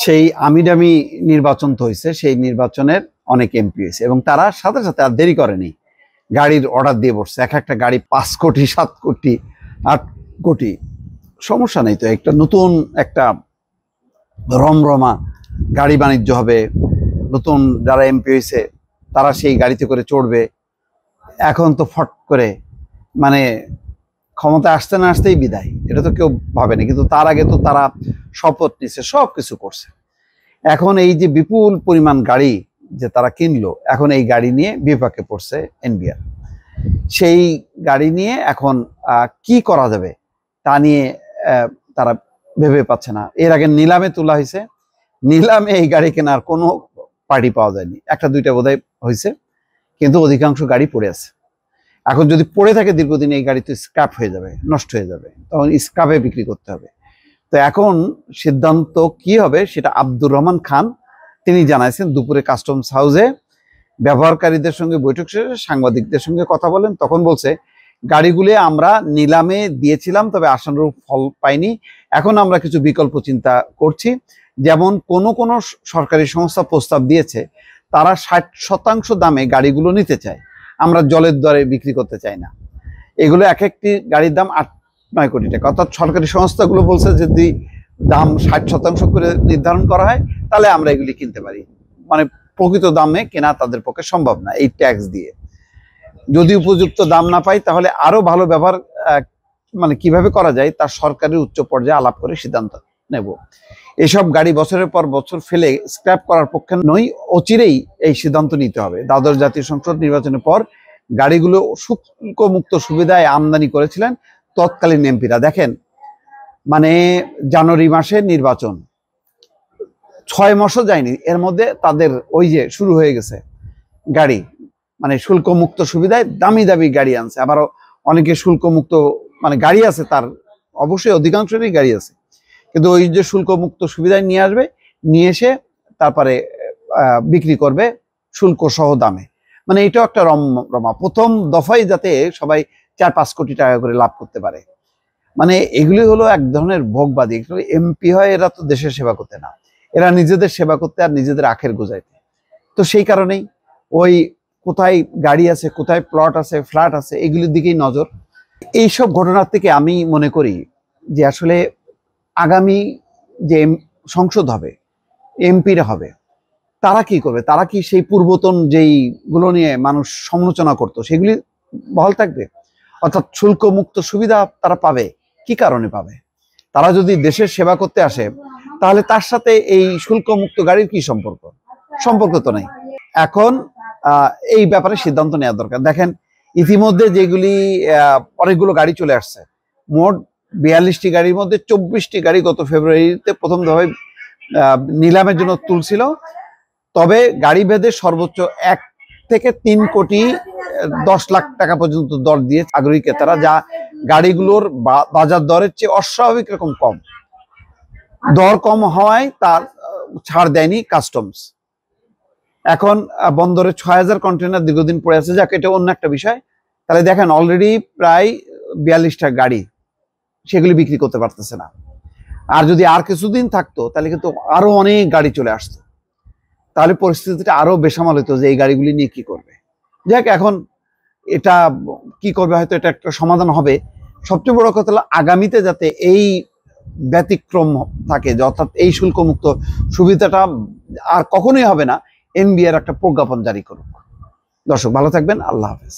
সেই আমিডামি নির্বাচন তো হয়েছে, সেই নির্বাচনের অনেক এমপি হয়েছে এবং তারা সাথে সাথে আর দেরি করেনি, গাড়ির অর্ডার দিয়ে বসছে। এক একটা গাড়ি 5 কোটি 7 কোটি 8 কোটি, সমস্যা নেই তো, একটা নতুন একটা রমরমা গাড়ি বাণিজ্য হবে। নতুন যারা এমপি হয়েছে তারা সেই গাড়িতে করে চড়বে। এখন তো ফট করে মানে ক্ষমতা আসতে না আসতেই বিদায়, এটা তো কেউ ভাবেনি, কিন্তু তার আগে তো তারা শপথ নিচ্ছে, সব কিছু করছে। এখন এই যে বিপুল পরিমাণ গাড়ি যে তারা কিনলো, এখন এই গাড়ি নিয়ে বিপাকে পড়ছে এনবিআর। সেই গাড়ি নিয়ে এখন কি করা যাবে তা নিয়ে তারা ভেবে পাচ্ছে না। এর আগে নিলামে তোলা হয়েছে, নিলামে এই গাড়ি কেনার কোনো পার্টি পাওয়া যায়নি, একটা দুইটা বোধহয় হয়েছে, কিন্তু অধিকাংশ গাড়ি পড়ে আছে। এখন যদি পড়ে থাকে দীর্ঘদিন, এই গাড়ি তো স্ক্র্যাপ হয়ে যাবে, নষ্ট হয়ে যাবে, তখন স্ক্র্যাপে বিক্রি করতে হবে। তো এখন সিদ্ধান্ত কি হবে সেটা আব্দুর রহমান খান তিনি জানাইছেন দুপুরে কাস্টমস হাউসে ব্যবহারকারীদের সঙ্গে বৈঠক শেষে সাংবাদিকদের সঙ্গে কথা বলেন। তখন বলছে, গাড়িগুলি আমরা নিলামে দিয়েছিলাম, তবে আশানুরূপ ফল পাইনি। এখন আমরা কিছু বিকল্প চিন্তা করছি, যেমন কোন সরকারি সংস্থা প্রস্তাব দিয়েছে তারা 60% দামে গাড়িগুলো নিতে চায়, আমরা জলের দরে বিক্রি করতে চাই না। এগুলো এক একটি গাড়ির দাম 8-9 কোটি টাকা, অর্থাৎ সরকারি সংস্থাগুলো বলছে যদি দাম 60% করে নির্ধারণ করা হয় তাহলে আমরা এগুলি কিনতে পারি, মানে প্রকৃত দামে কেনা তাদের পক্ষে সম্ভব না এই ট্যাক্স দিয়ে। যদি উপযুক্ত দাম না পাই তাহলে আরো ভালো ব্যবহার মানে কিভাবে করা যায় তার সরকারের উচ্চ পর্যায়ে আলাপ করে সিদ্ধান্ত নেব। এসব গাড়ি বছরের পর বছর ফেলে স্ক্র্যাপ করার পক্ষে নই, অচিরেই এই সিদ্ধান্ত নিতে হবে। দ্বাদশ জাতীয় সংসদ নির্বাচনের পর গাড়িগুলো শুল্ক মুক্ত সুবিধায় আমদানি করেছিলেন তৎকালীন এমপিরা। দেখেন, মানে জানুয়ারি মাসে নির্বাচন, 6 মাসও যায়নি, এর মধ্যে তাদের ওই যে শুরু হয়ে গেছে গাড়ি, মানে শুল্ক মুক্ত সুবিধায় দামি দামি গাড়ি আনছে। আবারও অনেকে শুল্ক মুক্ত মানে গাড়ি আছে, তার অবশ্যই অধিকাংশেরই গাড়ি আছে, কিন্তু ওই যে শুল্ক মুক্ত সুবিধায় নিয়ে আসবে, নিয়ে এসে তারপরে বিক্রি করবে শুল্ক সহ দামে। মানে এটাও একটা রমা, প্রথম দফায় যাতে সবাই 4-5 কোটি টাকা করে লাভ করতে পারে। মানে এগুলি হলো এক ধরনের ভোগবাদী। এমপি হয় এরা তো দেশের সেবা করতে না, এরা নিজেদের সেবা করতে আর নিজেদের আখের গোজাইতে। তো সেই কারণেই ওই কোথায় গাড়ি আছে, কোথায় প্লট আছে, ফ্ল্যাট আছে, এগুলির দিকেই নজর। এইসব ঘটনার থেকে আমি মনে করি যে আসলে আগামী যে সংসদ হবে, এমপিরা হবে, তারা কি করবে? তারা কি সেই পূর্বতন যেইগুলো নিয়ে মানুষ সমালোচনা করতো সেগুলি বহাল থাকবে? অর্থাৎ শুল্ক মুক্ত সুবিধা তারা পাবে, কি কারণে পাবে? তারা যদি দেশের সেবা করতে আসে তাহলে তার সাথে এই শুল্ক মুক্ত গাড়ির কি সম্পর্ক? সম্পর্ক তো নাই। এখন এই ব্যাপারে সিদ্ধান্ত নেওয়া দরকার। দেখেন, ইতিমধ্যে যেগুলি অনেকগুলো গাড়ি চলে আসছে, মোট 42টি গাড়ির মধ্যে 24টি গাড়ি গত ফেব্রুয়ারিতে প্রথম দফায় নিলামের জন্য তুলছিল। তবে গাড়ি ভেদে সর্বোচ্চ 1 থেকে 3 কোটি 10 লাখ টাকা পর্যন্ত দর দিয়ে আগ্রহী ক্রেতারা, যা গাড়িগুলোর বাজার দরের চেয়ে অস্বাভাবিক রকম কম। দর কম হওয়ায় তার ছাড় দেয়নি কাস্টমস। এখন বন্দরে 6000 কন্টেনার দীর্ঘদিন পড়ে আছে, যাকে এটা অন্য একটা বিষয়। তাহলে দেখেন, অলরেডি প্রায় 42টা গাড়ি সেগুলি বিক্রি করতে পারতেছে না। আর যদি আর কিছুদিন থাকতো তাহলে কিন্তু আরো অনেক গাড়ি চলে আসতো, তাহলে পরিস্থিতিটা আরো বেসামাল হতো যে এই গাড়িগুলি নিয়ে কি করবে। যাক, এখন এটা কি করবে, হয়তো এটা একটা সমাধান হবে। সবচেয়ে বড় কথা হলো আগামীতে যাতে এই ব্যতিক্রম থাকে, অর্থাৎ এই শুল্কমুক্ত সুবিধাটা আর কখনোই হবে না, এনবিআর একটা প্রজ্ঞাপন জারি করুক। দর্শক ভালো থাকবেন, আল্লাহ হাফেজ।